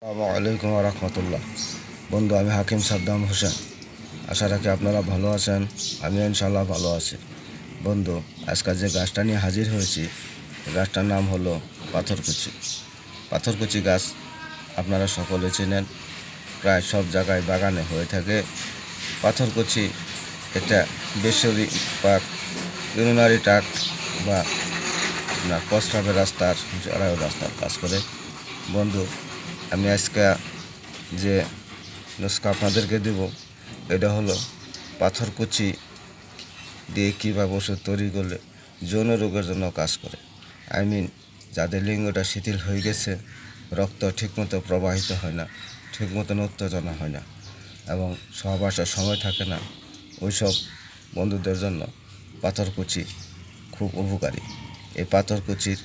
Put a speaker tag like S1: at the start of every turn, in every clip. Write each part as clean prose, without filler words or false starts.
S1: আসসালামু আলাইকুম রহমতুল্লাহ। বন্ধু, আমি হাকিম সাদ্দাম হোসেন। আশা রাখি আপনারা ভালো আছেন। আমি ইনশাল্লাহ ভালো আছি। বন্ধু, আজকাল যে গাছটা নিয়ে হাজির হয়েছি, গাছটার নাম হলো পাথরকুচি। পাথরকুচি গাছ আপনারা সকলে চেনেন, প্রায় সব জায়গায় বাগানে হয়ে থাকে। পাথরকুচি এটা বেসরি বা ইউরিনারি ট্র্যাক্ট বা আপনার প্রস্রাবের রাস্তার রাস্তার কাজ করে। বন্ধু, আমি আজকে যে নুস্খা আপনাদেরকে দেব, এটা হলো পাথরকুচি দিয়ে কীভাবে ওষুধ তৈরি করলে যৌন রোগের জন্য কাজ করে। যাদের লিঙ্গটা শিথিল হয়ে গেছে, রক্ত ঠিকমতো প্রবাহিত হয় না, ঠিক মতন উত্তেজনা হয় না এবং সহবাসের সময় থাকে না, ওইসব বন্ধুদের জন্য পাথরকুচি খুব উপকারী। এই পাথরকুচির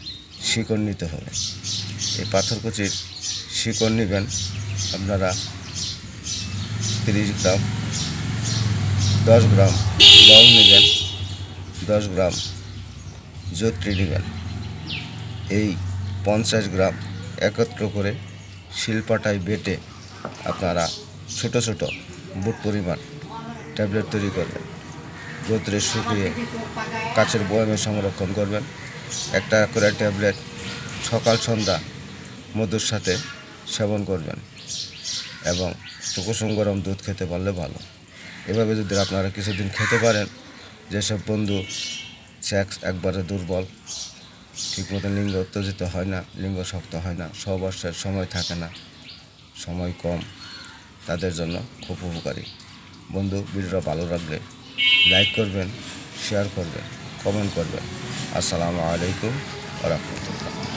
S1: শিকড় নিতে হবে। এই পাথরকুচির শিকড় নেবেন আপনারা 30 গ্রাম, 10 গ্রাম লং নেবেন, 10 গ্রাম জয়িত্রী নেবেন। এই 50 গ্রাম একত্র করে শিলপাটায় বেটে আপনারা ছোট ছোট বুট পরিমাণ ট্যাবলেট তৈরি করবেন। রোদ্রে শুকিয়ে কাচের বয়ামে সংরক্ষণ করবেন। একটা করে ট্যাবলেট সকাল সন্ধ্যা মধুর সাথে সেবন করবেন এবং কুসুম গরম দুধ খেতে পারলে ভালো। এভাবে যদি আপনারা কিছুদিন খেতে পারেন, যেসব বন্ধু সেক্স একবারে দুর্বল, ঠিকমতো লিঙ্গ উত্তেজিত হয় না, লিঙ্গ শক্ত হয় না, সহবাসের সময় থাকে না, সময় কম, তাদের জন্য খুব উপকারী। বন্ধু, ভিডিওটা ভালো লাগলে লাইক করবেন, শেয়ার করবেন, কমেন্ট করবেন। আসসালামু আলাইকুম ওয়া রাহমাতুল্লাহ।